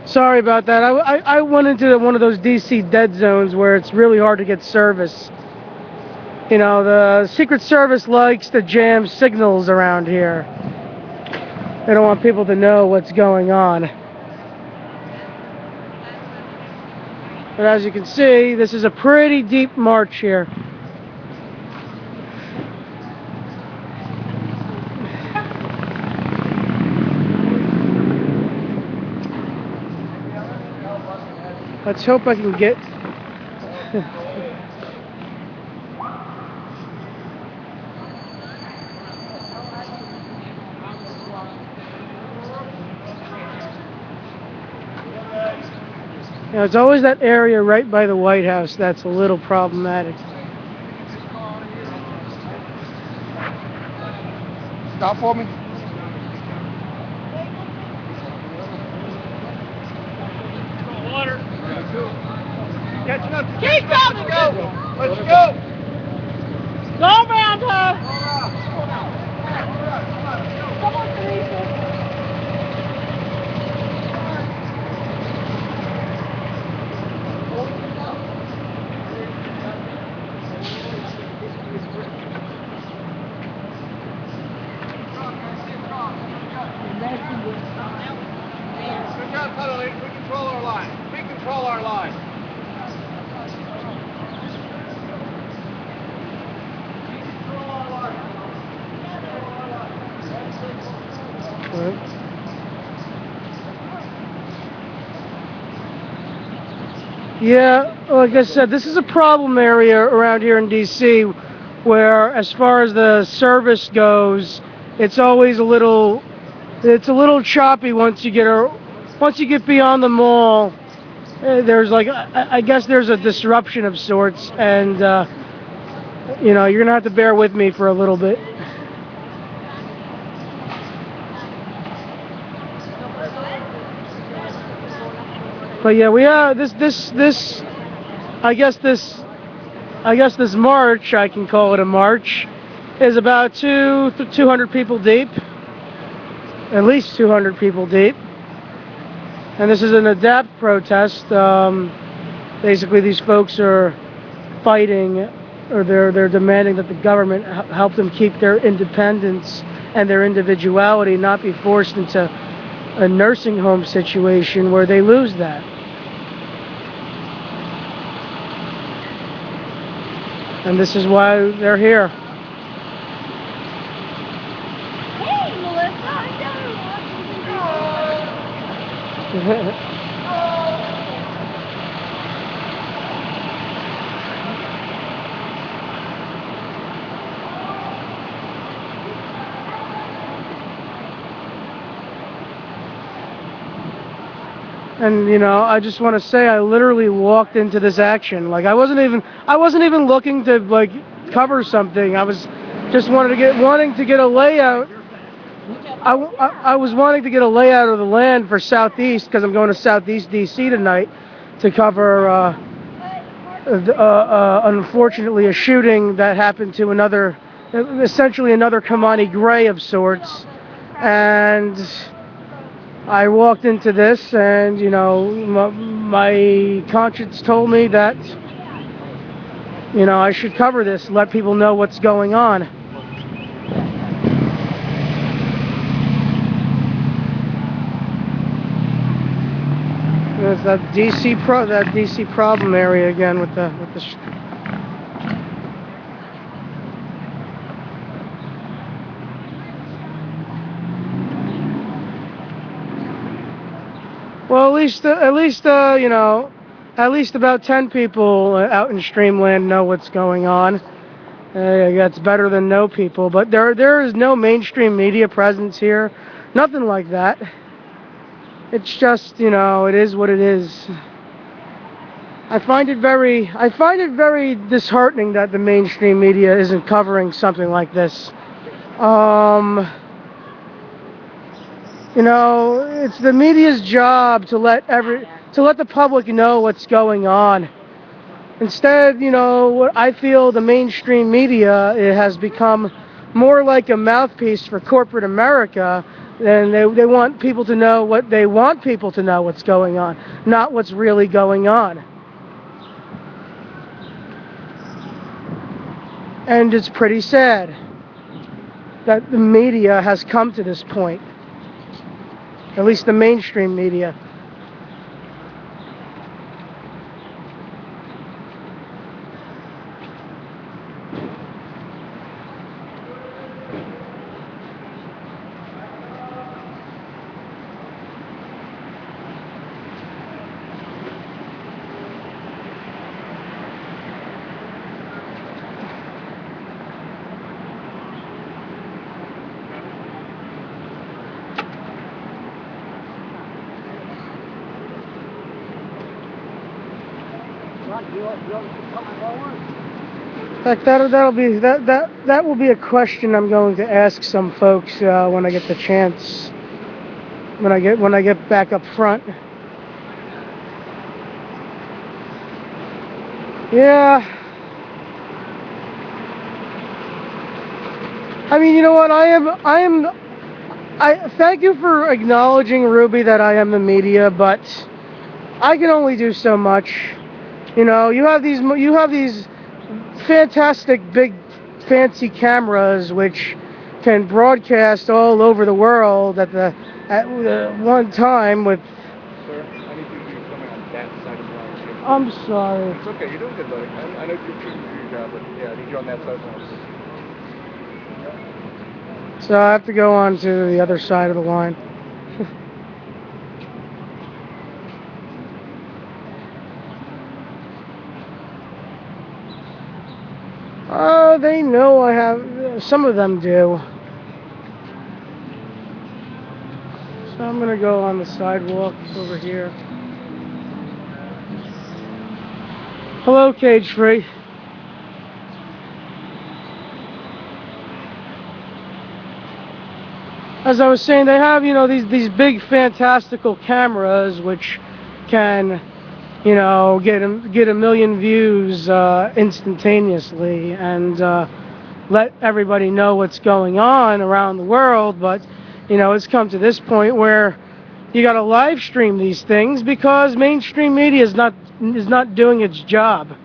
Sorry about that. I went into one of those DC dead zones where it's really hard to get service. You know, the Secret Service likes to jam signals around here. They don't want people to know what's going on. But as you can see, this is a pretty deep march here. Let's hope I can get... You know, it's always that area right by the White House that's a little problematic. Stop for me. Water. Catching up. Keep coming. Let's go. Go around her. Come on, Teresa. Good job, Tyler. We control our line. We control our line. Yeah, like I said, this is a problem area around here in DC where, as far as the service goes, it's always a little choppy once you get beyond the mall. There's like, I guess there's a disruption of sorts, and you know, you're gonna have to bear with me for a little bit. But yeah, we are this. I guess this march, I can call it a march, is about 200 people deep, at least 200 people deep. And this is an ADAPT protest. Basically, these folks are fighting, or they're demanding that the government help them keep their independence and their individuality, not be forced into a nursing home situation where they lose that. And this is why they're here. Hey, Melissa, I know. And you know, I just want to say I literally walked into this action. Like I wasn't even looking to like cover something. I was just wanting to get a layout. I was wanting to get a layout of the land for Southeast, because I'm going to Southeast DC tonight to cover unfortunately a shooting that happened to essentially another Kamani Gray of sorts. And I walked into this, and you know, my conscience told me that, you know, I should cover this, let people know what's going on. There's that DC problem area again with the. Well, you know, at least about 10 people out in Streamland know what's going on. That's better than no people. But there is no mainstream media presence here. Nothing like that. It's just, you know, it is what it is. I find it very disheartening that the mainstream media isn't covering something like this. You know, it's the media's job to let the public know what's going on. Instead, you know, what I feel the mainstream media, it has become more like a mouthpiece for corporate America And they want people to know what they want people to know what's going on, not what's really going on. And it's pretty sad that the media has come to this point, at least the mainstream media. In fact, that will be a question I'm going to ask some folks when I get the chance, when I get back up front. Yeah. I mean, you know what? I thank you for acknowledging, Ruby, that I am the media, but I can only do so much. You know, you have these fantastic big fancy cameras which can broadcast all over the world at one time with. Sir, I need you to be coming on that side of the line. I'm sorry. It's okay, you're doing good, buddy. I know you're trying to do your job, but yeah, I need you on that side of the line. So I have to go on to the other side of the line. They know I have. Some of them do. So I'm gonna go on the sidewalk over here. Hello, Cage Free. As I was saying, they have, you know, these big fantastical cameras which can, you know, get a million views instantaneously and let everybody know what's going on around the world. But you know, it's come to this point where you got to live stream these things because mainstream media is not doing its job.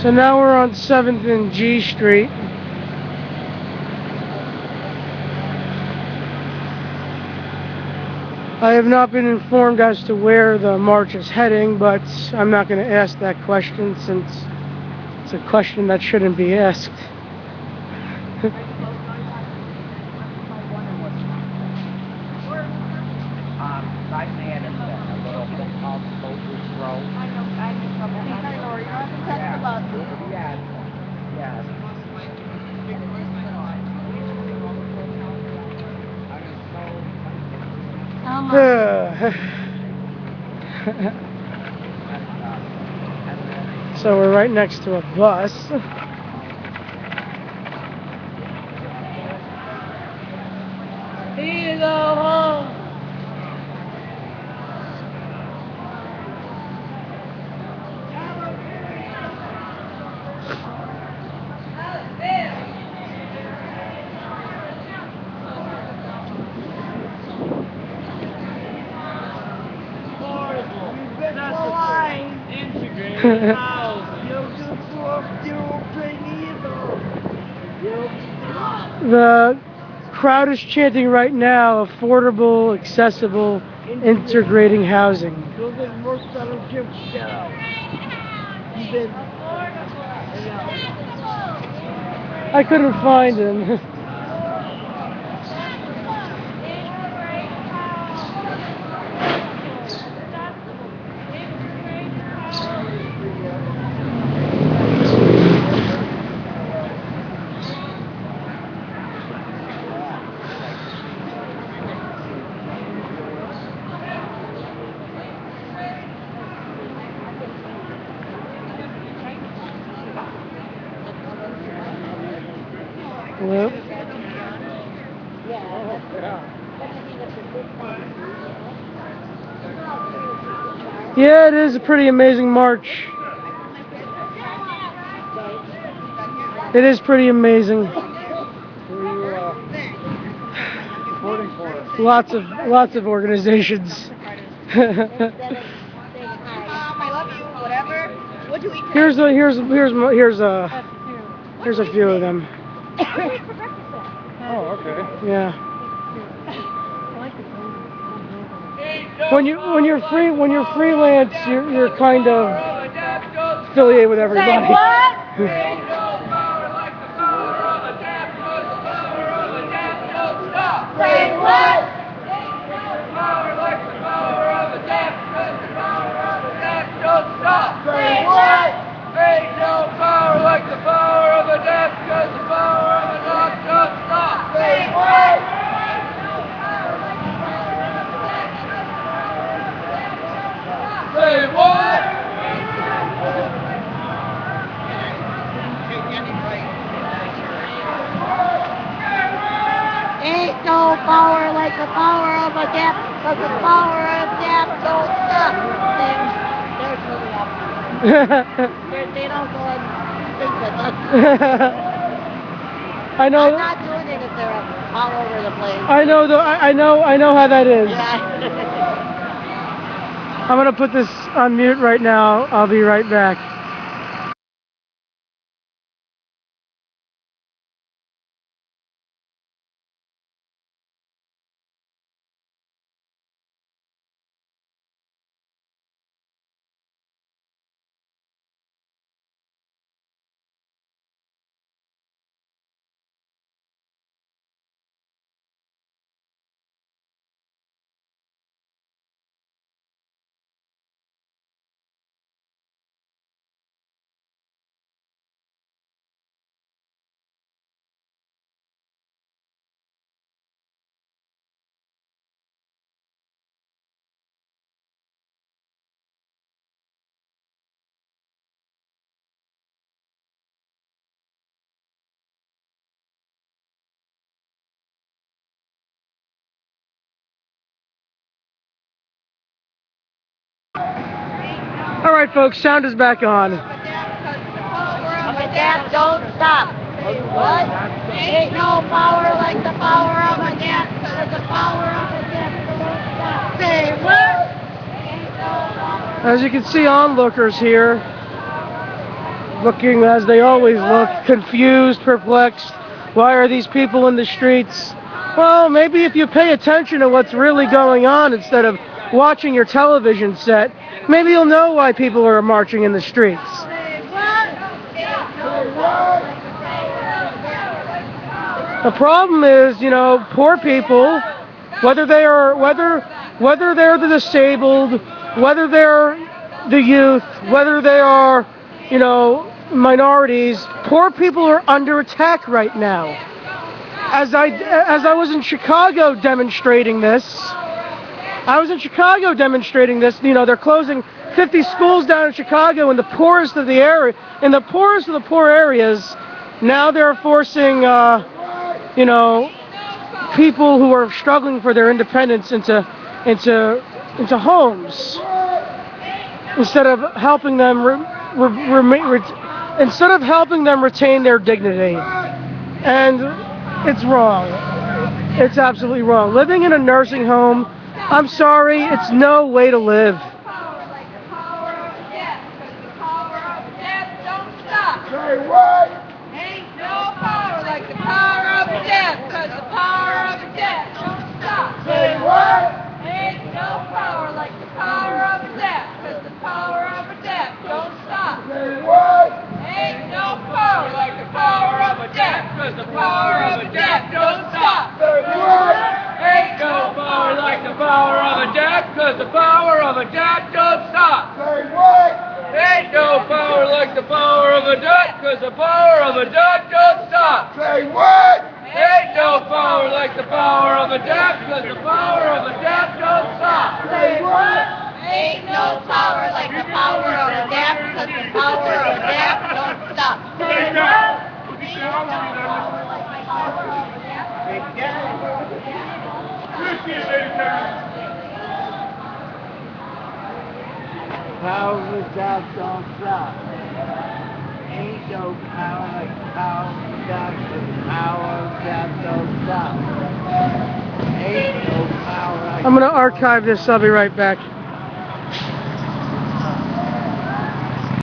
So now we're on 7th and G Street. I have not been informed as to where the march is heading, but I'm not going to ask that question since it's a question that shouldn't be asked. So we're right next to a bus. Here you go home. The crowd is chanting right now, affordable, accessible, integrating housing. I couldn't find him. Hello? Yeah, it is a pretty amazing march. It is pretty amazing. Who are you voting for? Lots of organizations. I love you, whatever. What do we take? Here's a few of them. Oh, okay. Yeah. When you're freelance, you're kind of affiliated with everybody. Say what? Say what? Say what? Ain't no power like the power of a deaf, because the power of a knock don't stop. Say what? Say what? Ain't no power like the power of a deaf, because the power of deaf don't stop. They're totally up. They don't go and think with us. I know. I'm not doing it if they're all over the place. I know though. I know how that is. Yeah. I'm gonna put this on mute right now. I'll be right back. All right, folks. Sound is back on. But that don't stop. What? Ain't no power like the power of a deaf, because the power of a deaf don't stop. Say what? Ain't no power. As you can see, onlookers here, looking as they always look, confused, perplexed. Why are these people in the streets? Well, maybe if you pay attention to what's really going on instead of watching your television set, maybe you'll know why people are marching in the streets. Say what? Ain't no power like the power of a deaf. The problem is, poor people, whether they're the disabled, whether they're the youth, whether they are, minorities, poor people are under attack right now. As I was in Chicago demonstrating this, they're closing 50 schools down in Chicago in the poorest of the poor areas. Now they're forcing, people who are struggling for their independence into homes instead of helping them retain their dignity. And it's wrong. It's absolutely wrong. Living in a nursing home, I'm sorry, it's no way to live. Say what? Ain't no power like the power of death, because the power cause the power of a death don't stop. Say what? Ain't no power like the power of a death, cause the power of a death don't stop. Say what? Ain't no power like the power of a death, cause the power of a death don't stop. Say what? Ain't no power like the power of a death, cause the power of a death don't stop. Say what? Power of death don't stop. Ain't no power like the power of death, the power of death don't stop. Ain't no power like I'm going to archive this. I'll be right back.